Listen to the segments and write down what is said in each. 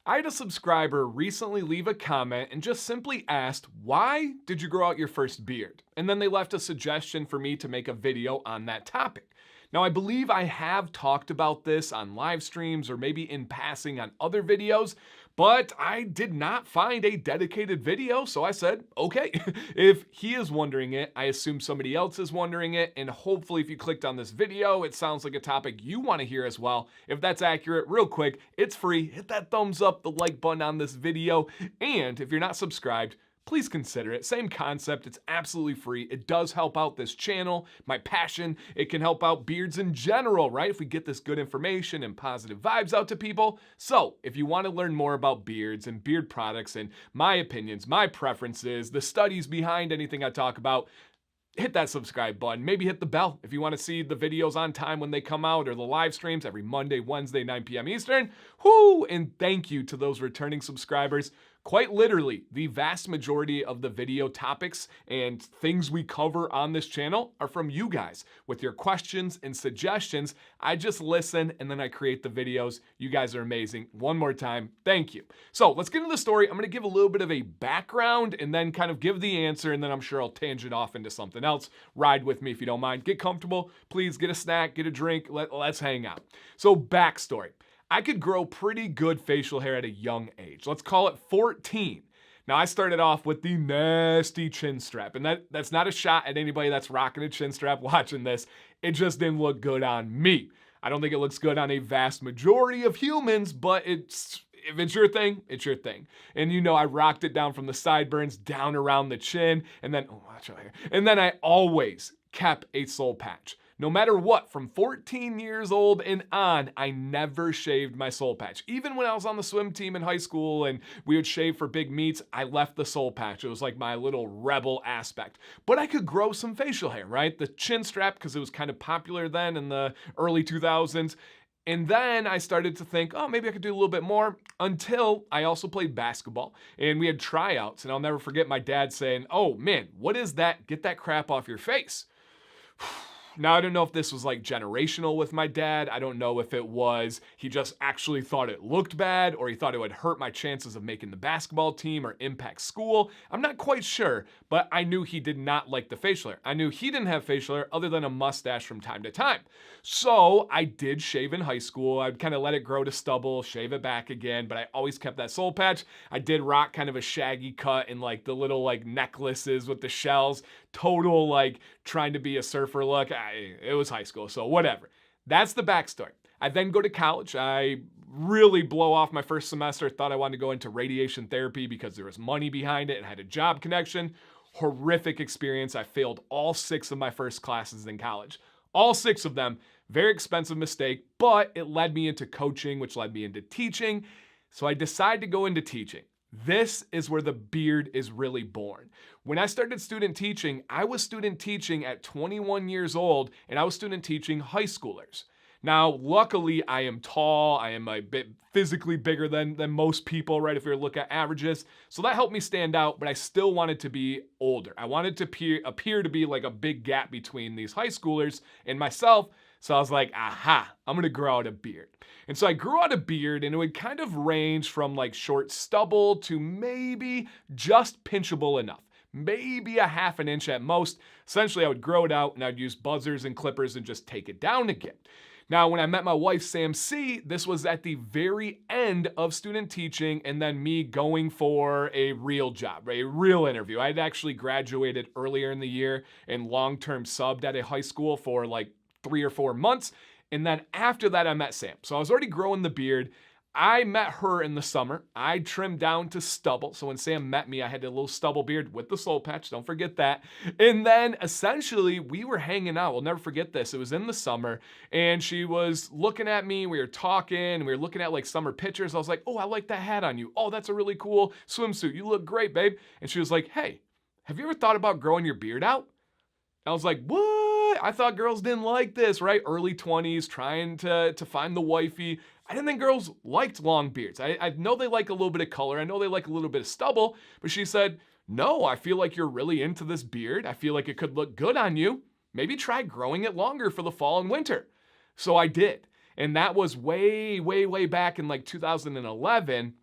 I had a subscriber recently leave a comment and just simply asked, why did you grow out your first beard? And then they left a suggestion for me to make a video on that topic. Now, I believe I have talked about this on live streams or maybe in passing on other videos, but I did not find a dedicated video, so I said, okay, if he is wondering it, I assume somebody else is wondering it, and hopefully if you clicked on this video, it sounds like a topic you want to hear as well. If that's accurate, real quick, it's free. Hit that thumbs up, the like button on this video, and if you're not subscribed, please consider it. Same concept, it's absolutely free. It does help out this channel, my passion. It can help out beards in general, right? If we get this good information and positive vibes out to people. So if you want to learn more about beards and beard products and my opinions, my preferences, the studies behind anything I talk about, hit that subscribe button. Maybe hit the bell if you want to see the videos on time when they come out, or the live streams every Monday, Wednesday, 9 p.m. Eastern. Whoo! And thank you to those returning subscribers. Quite literally, the vast majority of the video topics and things we cover on this channel are from you guys with your questions and suggestions. I just listen and then I create the videos. You guys are amazing. One more time, thank you. So let's get into the story. I'm going to give a little bit of a background and then kind of give the answer, and then I'm sure I'll tangent off into something else. Ride with me if you don't mind. Get comfortable. Please get a snack, get a drink. Let's hang out. So backstory. I could grow pretty good facial hair at a young age. Let's call it 14. Now, I started off with the nasty chin strap, and that's not a shot at anybody that's rocking a chin strap watching this. It just didn't look good on me. I don't think it looks good on a vast majority of humans, but if it's your thing, it's your thing. And you know, I rocked it down from the sideburns down around the chin, and then, watch out here. And then I always kept a soul patch. No matter what, from 14 years old and on, I never shaved my soul patch. Even when I was on the swim team in high school and we would shave for big meets, I left the soul patch. It was like my little rebel aspect. But I could grow some facial hair, right? The chin strap, because it was kind of popular then in the early 2000s. And then I started to think, oh, maybe I could do a little bit more, until I also played basketball. And we had tryouts, and I'll never forget my dad saying, oh man, what is that? Get that crap off your face. Now, I don't know if this was like generational with my dad. I don't know if it was he just actually thought it looked bad, or he thought it would hurt my chances of making the basketball team or impact school. I'm not quite sure, but I knew he did not like the facial hair. I knew he didn't have facial hair other than a mustache from time to time. So I did shave in high school. I'd kind of let it grow to stubble, shave it back again, but I always kept that soul patch. I did rock kind of a shaggy cut and like the little like necklaces with the shells. Total like trying to be a surfer look. It was high school, so whatever. That's the backstory. I then go to college. I really blow off my first semester. Thought I wanted to go into radiation therapy because there was money behind it and had a job connection. Horrific experience. I failed all 6 of my first classes in college. All 6 of them. Very expensive mistake, but it led me into coaching, which led me into teaching. So I decided to go into teaching. This is where the beard is really born. When I started student teaching, I was student teaching at 21 years old, and I was student teaching high schoolers. Now, luckily, I am tall. I am a bit physically bigger than most people, right, if you look at averages. So that helped me stand out, but I still wanted to be older. I wanted to appear to be like a big gap between these high schoolers and myself. So I was like, aha, I'm gonna grow out a beard. And so I grew out a beard, and it would kind of range from like short stubble to maybe just pinchable enough. Maybe a half an inch at most. Essentially, I would grow it out and I'd use buzzers and clippers and just take it down again. Now, when I met my wife, Sam C., this was at the very end of student teaching and then me going for a real job, a real interview. I'd actually graduated earlier in the year and long-term subbed at a high school for like 3 or 4 months. And then after that, I met Sam. So I was already growing the beard. I met her in the summer. I trimmed down to stubble. So when Sam met me, I had a little stubble beard with the soul patch. Don't forget that. And then essentially we were hanging out. We'll never forget this. It was in the summer and she was looking at me. We were talking. We were looking at like summer pictures. I was like, oh, I like that hat on you. Oh, that's a really cool swimsuit. You look great, babe. And she was like, hey, have you ever thought about growing your beard out? I was like, what? I thought girls didn't like this, right? Early 20s, trying to find the wifey. I didn't think girls liked long beards. I know they like a little bit of color. I know they like a little bit of stubble. But she said, no, I feel like you're really into this beard. I feel like it could look good on you. Maybe try growing it longer for the fall and winter. So I did. And that was way, way, way back in like 2011.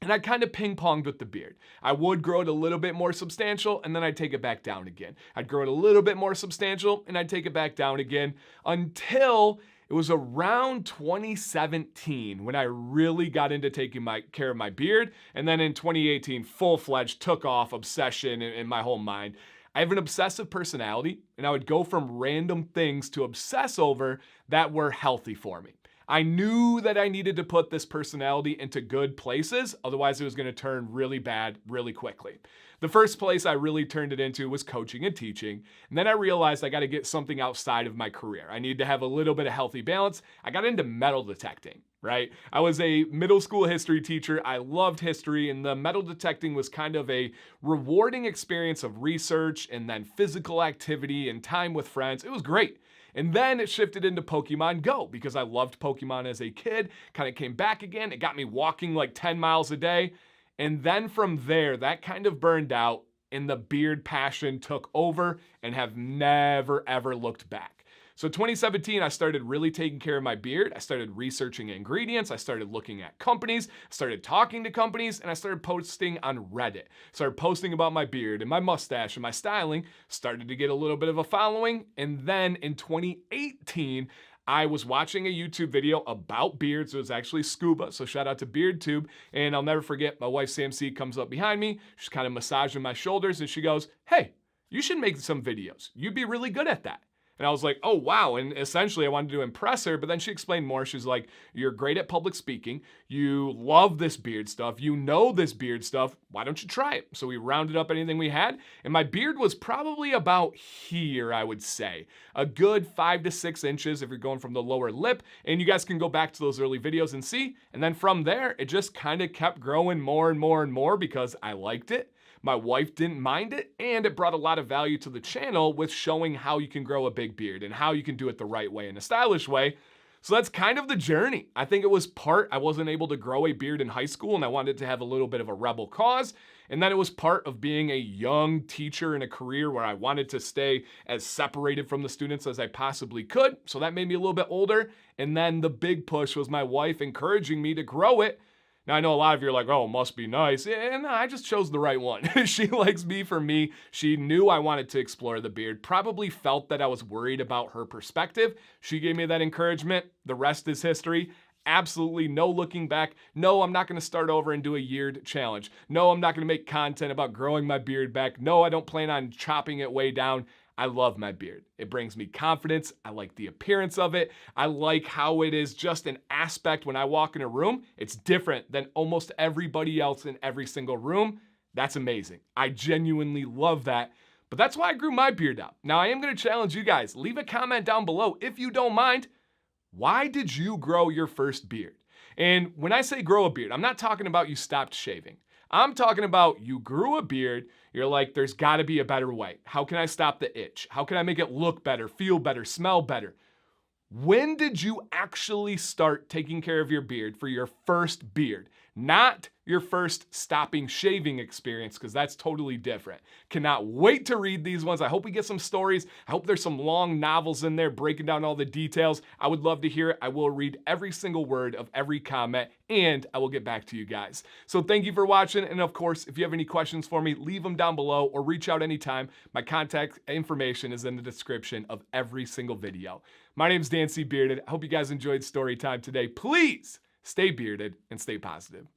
And I kind of ping-ponged with the beard. I would grow it a little bit more substantial, and then I'd take it back down again. I'd grow it a little bit more substantial, and I'd take it back down again, until it was around 2017 when I really got into taking care of my beard. And then in 2018, full-fledged took off obsession in my whole mind. I have an obsessive personality, and I would go from random things to obsess over that were healthy for me. I knew that I needed to put this personality into good places, otherwise it was going to turn really bad really quickly. The first place I really turned it into was coaching and teaching, and then I realized I got to get something outside of my career. I need to have a little bit of healthy balance. I got into metal detecting, right? I was a middle school history teacher. I loved history, and the metal detecting was kind of a rewarding experience of research and then physical activity and time with friends. It was great. And then it shifted into Pokemon Go because I loved Pokemon as a kid, kind of came back again. It got me walking like 10 miles a day. And then from there, that kind of burned out and the beard passion took over and have never, ever looked back. So 2017, I started really taking care of my beard. I started researching ingredients. I started looking at companies, started talking to companies, and I started posting on Reddit. Started posting about my beard and my mustache and my styling, started to get a little bit of a following. And then in 2018, I was watching a YouTube video about beards. It was actually scuba, so shout out to BeardTube. And I'll never forget, my wife Sam C comes up behind me. She's kind of massaging my shoulders and she goes, "Hey, you should make some videos. You'd be really good at that." And I was like, oh, wow. And essentially I wanted to impress her, but then she explained more. She's like, "You're great at public speaking. You love this beard stuff. You know this beard stuff. Why don't you try it?" So we rounded up anything we had. And my beard was probably about here, I would say. A good 5 to 6 inches if you're going from the lower lip. And you guys can go back to those early videos and see. And then from there, it just kind of kept growing more and more and more because I liked it. My wife didn't mind it, and it brought a lot of value to the channel with showing how you can grow a big beard and how you can do it the right way in a stylish way. So that's kind of the journey. I think it was I wasn't able to grow a beard in high school and I wanted to have a little bit of a rebel cause. And then it was part of being a young teacher in a career where I wanted to stay as separated from the students as I possibly could. So that made me a little bit older. And then the big push was my wife encouraging me to grow it. Now, I know a lot of you are like, "Oh, must be nice." And I just chose the right one. She likes me for me. She knew I wanted to explore the beard, probably felt that I was worried about her perspective. She gave me that encouragement. The rest is history. Absolutely no looking back. No, I'm not going to start over and do a yeared challenge. No, I'm not going to make content about growing my beard back. No, I don't plan on chopping it way down. I love my beard. It brings me confidence. I like the appearance of it. I like how it is just an aspect when I walk in a room. It's different than almost everybody else in every single room. That's amazing. I genuinely love that. But that's why I grew my beard out. Now, I am going to challenge you guys. Leave a comment down below if you don't mind. Why did you grow your first beard? And when I say grow a beard, I'm not talking about you stopped shaving. I'm talking about you grew a beard. You're like, there's got to be a better way. How can I stop the itch? How can I make it look better, feel better, smell better? When did you actually start taking care of your beard for your first beard? Not your first stopping shaving experience, because that's totally different. Cannot wait to read these ones. I hope we get some stories. I hope there's some long novels in there breaking down all the details. I would love to hear it. I will read every single word of every comment, and I will get back to you guys. So thank you for watching, and of course, if you have any questions for me, leave them down below or reach out anytime. My contact information is in the description of every single video. My name's Dan C. Bearded. I hope you guys enjoyed story time today. Please stay bearded and stay positive.